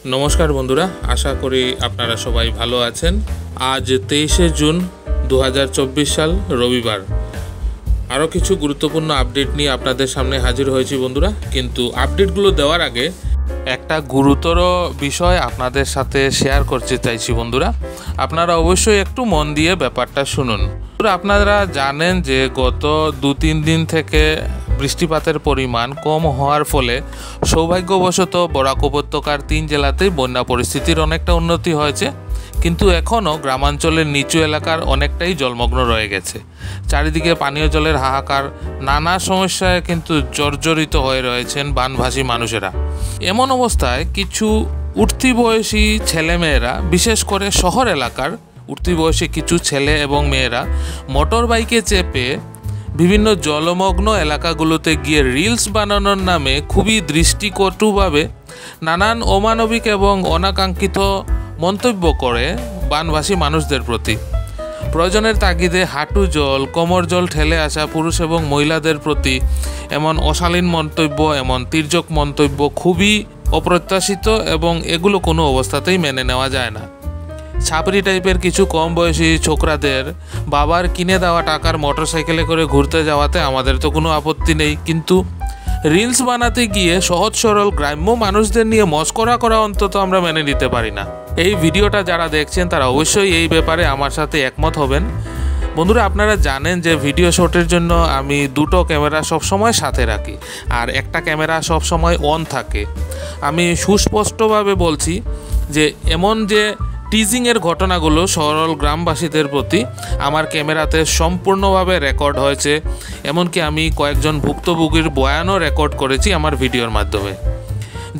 নমস্কার বন্ধুরা, আশা করি আপনারা সবাই ভালো আছেন। আজ 23শে জুন 2024 সাল রবিবার। আরও কিছু গুরুত্বপূর্ণ আপডেট নিয়ে আপনাদের সামনে হাজির হয়েছি বন্ধুরা। কিন্তু আপডেটগুলো দেওয়ার আগে একটা গুরুতর বিষয় আপনাদের সাথে শেয়ার করতে চাইছি বন্ধুরা। আপনারা অবশ্যই একটু মন দিয়ে ব্যাপারটা শুনুন। আপনারা জানেন যে গত 2-3 দিন থেকে বৃষ্টিপাতের পরিমাণ কম হওয়ার ফলে সৌভাগ্যবশত বরাক উপত্যকার 3 জেলাতেই বন্যা পরিস্থিতির অনেকটা উন্নতি হয়েছে, কিন্তু এখনও গ্রামাঞ্চলের নিচু এলাকার অনেকটাই জলমগ্ন রয়ে গেছে। চারিদিকে পানীয় জলের হাহাকার, নানা সমস্যায় কিন্তু জর্জরিত হয়ে রয়েছেন বানভাসী মানুষেরা। এমন অবস্থায় কিছু উঠতি বয়সী ছেলেমেয়েরা, বিশেষ করে শহর এলাকার উঠতি বয়সী কিছু ছেলে এবং মেয়েরা মোটর বাইকে চেপে বিভিন্ন জলমগ্ন এলাকাগুলোতে গিয়ে রিলস বানানোর নামে খুবই দৃষ্টিকটুভাবে নানান অমানবিক এবং অনাকাঙ্ক্ষিত মন্তব্য করে বানভাসী মানুষদের প্রতি। প্রয়োজনের তাগিদে হাঁটু জল, কোমর জল ঠেলে আসা পুরুষ এবং মহিলাদের প্রতি এমন অশালীন মন্তব্য, এমন তির্যক মন্তব্য খুবই অপ্রত্যাশিত এবং এগুলো কোনো অবস্থাতেই মেনে নেওয়া যায় না। ছাপরি টাইপের কিছু কম বয়সী ছোকরাদের বাবার কিনে দেওয়া টাকার মোটরসাইকেলে করে ঘুরতে যাওয়াতে আমাদের তো কোনো আপত্তি নেই, কিন্তু রিলস বানাতে গিয়ে সহজ সরল গ্রাম্য মানুষদের নিয়ে মস্করা করা অন্তত আমরা মেনে নিতে পারি না। এই ভিডিওটা যারা দেখছেন তারা অবশ্যই এই ব্যাপারে আমার সাথে একমত হবেন। বন্ধুরা, আপনারা জানেন যে ভিডিও শটের জন্য আমি 2টো ক্যামেরা সবসময় সাথে রাখি, আর একটা ক্যামেরা সবসময় অন থাকে। আমি সুস্পষ্টভাবে বলছি যে এমন যে টিজিংয়ের ঘটনাগুলো সরল গ্রামবাসীদের প্রতি আমার ক্যামেরাতে সম্পূর্ণভাবে রেকর্ড হয়েছে। এমনকি আমি কয়েকজন ভুক্তভোগীর বয়ানও রেকর্ড করেছি আমার ভিডিওর মাধ্যমে।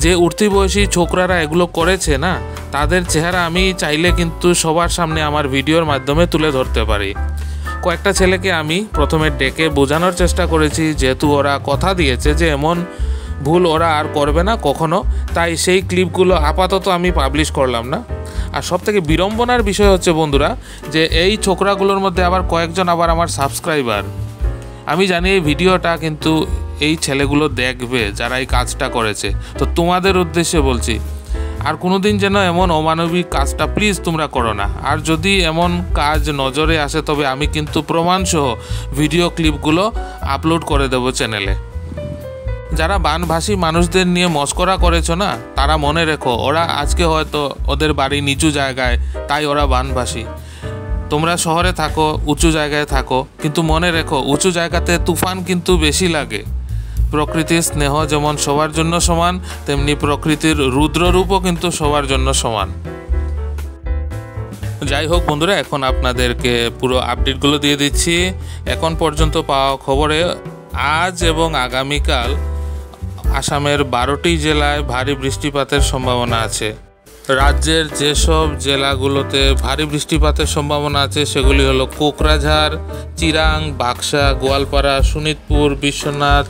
যে উঠতি বয়সী ছোকরারা এগুলো করেছে না, তাদের চেহারা আমি চাইলে কিন্তু সবার সামনে আমার ভিডিওর মাধ্যমে তুলে ধরতে পারি। কয়েকটা ছেলেকে আমি প্রথমে ডেকে বোঝানোর চেষ্টা করেছি, যেহেতু ওরা কথা দিয়েছে যে এমন ভুল ওরা আর করবে না কখনো, তাই সেই ক্লিপগুলো আপাতত আমি পাবলিশ করলাম না। আর সবথেকে বিড়ম্বনার বিষয় হচ্ছে বন্ধুরা, যে এই ছোকরাগুলোর মধ্যে আবার কয়েকজন আবার আমার সাবস্ক্রাইবার। আমি জানি এই ভিডিওটা কিন্তু এই ছেলেগুলো দেখবে যারা এই কাজটা করেছে, তো তোমাদের উদ্দেশ্যে বলছি আর কোনোদিন যেন এমন অমানবিক কাজটা প্লিজ তোমরা করো না। আর যদি এমন কাজ নজরে আসে তবে আমি কিন্তু প্রমাণসহ ভিডিও ক্লিপগুলো আপলোড করে দেবো চ্যানেলে। যারা বানভাসী মানুষদের নিয়ে মস্করা করেছো না, তারা মনে রেখো ওরা আজকে হয়তো ওদের বাড়ি নিচু জায়গায়, তাই ওরা বানভাসী। তোমরা শহরে থাকো, উঁচু জায়গায় থাকো, কিন্তু মনে রেখো উঁচু জায়গাতে তুফান কিন্তু বেশি লাগে। প্রকৃতির স্নেহ যেমন সবার জন্য সমান, তেমনি প্রকৃতির রুদ্ররূপও কিন্তু সবার জন্য সমান। যাই হোক বন্ধুরা, এখন আপনাদেরকে পুরো আপডেটগুলো দিয়ে দিচ্ছি। এখন পর্যন্ত পাওয়া খবরে আজ এবং আগামীকাল আসামের 12টি জেলায় ভারী বৃষ্টিপাতের সম্ভাবনা আছে। রাজ্যের যেসব জেলাগুলোতে ভারী বৃষ্টিপাতের সম্ভাবনা আছে সেগুলি হলো কোকরাঝাড়, চিরাং, বাক্সা, গোয়ালপাড়া, শোণিতপুর, বিশ্বনাথ,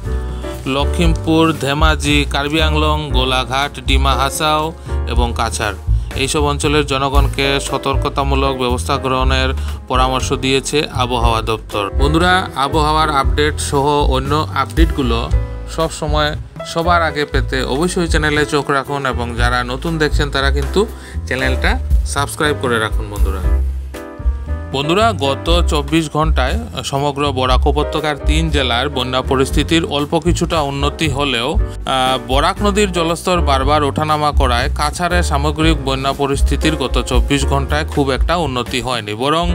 লখিমপুর, ধেমাজি, কার্বি আংলং, গোলাঘাট, ডিমা হাসাও এবং কাছাড়। এইসব অঞ্চলের জনগণকে সতর্কতামূলক ব্যবস্থা গ্রহণের পরামর্শ দিয়েছে আবহাওয়া দপ্তর। বন্ধুরা, আবহাওয়ার আপডেট সহ অন্য আপডেটগুলো সব সময় সবার আগে পেতে অবশ্যই চ্যানেলে চোখ রাখুন, এবং যারা নতুন দেখছেন তারা কিন্তু চ্যানেলটা সাবস্ক্রাইব করে রাখুন। বন্ধুরা, গত 24 ঘন্টায় সমগ্র বরাক উপত্যকার 3 জেলার বন্যা পরিস্থিতির অল্প কিছুটা উন্নতি হলেও বরাক নদীর জলস্তর বারবার ওঠানামা করায় কাছাড়ের সামগ্রিক বন্যা পরিস্থিতির গত 24 ঘন্টায় খুব একটা উন্নতি হয়নি। বরং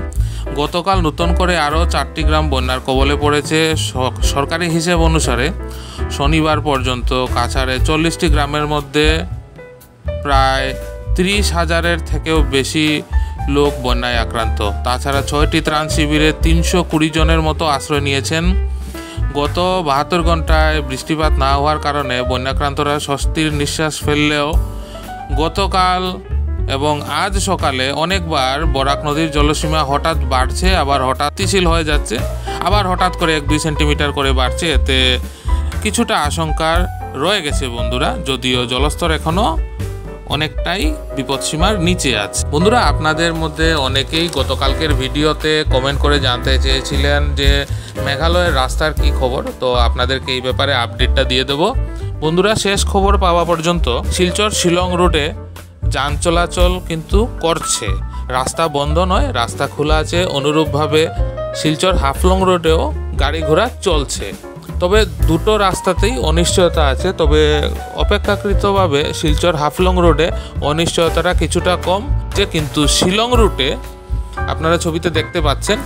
গতকাল নতুন করে আরও 4টি গ্রাম বন্যার কবলে পড়েছে। সরকারি হিসেব অনুসারে শনিবার পর্যন্ত কাছাড়ে 40টি গ্রামের মধ্যে প্রায় 30,000-এর থেকেও বেশি লোক বন্যায় আক্রান্ত। তাছাড়া 6টি ত্রাণ শিবিরে 320 জনের মতো আশ্রয় নিয়েছেন। গত 72 ঘন্টায় বৃষ্টিপাত না হওয়ার কারণে বন্যাক্রান্তরা স্বস্তির নিঃশ্বাস ফেললেও গতকাল এবং আজ সকালে অনেকবার বরাক নদীর জলসীমা হঠাৎ বাড়ছে, আবার হঠাৎ স্থিতিশীল হয়ে যাচ্ছে, আবার হঠাৎ করে 1-2 সেন্টিমিটার করে বাড়ছে। এতে কিছুটা আশঙ্কার রয়ে গেছে বন্ধুরা, যদিও জলস্তর এখনও অনেকটাই বিপদসীমার নিচে আছে। বন্ধুরা, আপনাদের মধ্যে অনেকেই গতকালকের ভিডিওতে কমেন্ট করে জানতে চেয়েছিলেন যে মেঘালয়ের রাস্তার কি খবর, তো আপনাদেরকে এই ব্যাপারে আপডেটটা দিয়ে দেব। বন্ধুরা, শেষ খবর পাওয়া পর্যন্ত শিলচর শিলং রুটে যান চলাচল কিন্তু করছে, রাস্তা বন্ধ নয়, রাস্তা খোলা আছে। অনুরূপভাবে শিলচর হাফলং রোডেও গাড়ি ঘোড়া চলছে। তবে দুটো রাস্তাতেই অনিশ্চয়তা আছে, তবে অপেক্ষাকৃতভাবে শিলচর হাফলং রোডে অনিশ্চয়তাটা কিছুটা কম যে, কিন্তু শিলং রুটে আপনারা ছবিতে দেখতে পাচ্ছেন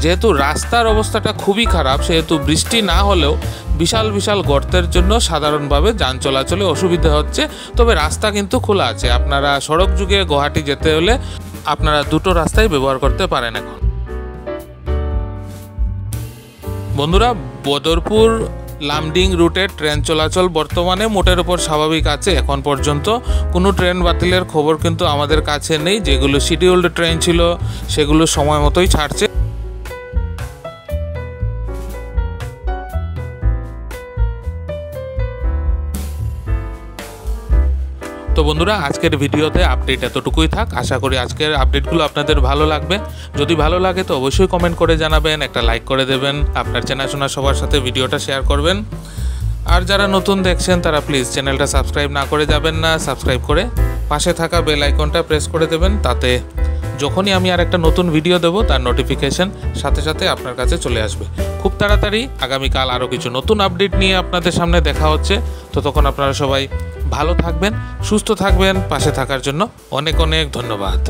যেহেতু রাস্তার অবস্থাটা খুবই খারাপ, সেহেতু বৃষ্টি না হলেও বিশাল বিশাল গর্তের জন্য সাধারণভাবে যান চলাচলে অসুবিধা হচ্ছে। তবে রাস্তা কিন্তু খোলা আছে, আপনারা সড়ক যুগে গুয়াহাটি যেতে হলে আপনারা দুটো রাস্তাই ব্যবহার করতে পারেন। এখন বন্ধুরা, বদরপুর লামডিং রুটে ট্রেন চলাচল বর্তমানে মোটের উপর স্বাভাবিক আছে। এখন পর্যন্ত কোনো ট্রেন বাতিলের খবর কিন্তু আমাদের কাছে নেই। যেগুলো শিডিউলড ট্রেন ছিল সেগুলো সময় মতোই ছাড়ছে। তো বন্ধুরা, আজকের ভিডিওতে আপডেট এতটুকুই থাক। আশা করি আজকের আপডেটগুলো আপনাদের ভালো লাগবে। যদি ভালো লাগে তো অবশ্যই কমেন্ট করে জানাবেন, একটা লাইক করে দেবেন, আপনার চেনাশোনা সবার সাথে ভিডিওটা শেয়ার করবেন। আর যারা নতুন দেখছেন তারা প্লিজ চ্যানেলটা সাবস্ক্রাইব না করে যাবেন না, সাবস্ক্রাইব করে পাশে থাকা বেল আইকনটা প্রেস করে দেবেন। তাতে যখনই আমি আর একটা নতুন ভিডিও দেব তার নোটিফিকেশন সাথে সাথে আপনার কাছে চলে আসবে। খুব তাড়াতাড়ি আগামীকাল আরও কিছু নতুন আপডেট নিয়ে আপনাদের সামনে দেখা হচ্ছে। ততক্ষণ আপনারা সবাই ভালো থাকবেন, সুস্থ থাকবেন। পাশে থাকার জন্য অনেক অনেক ধন্যবাদ।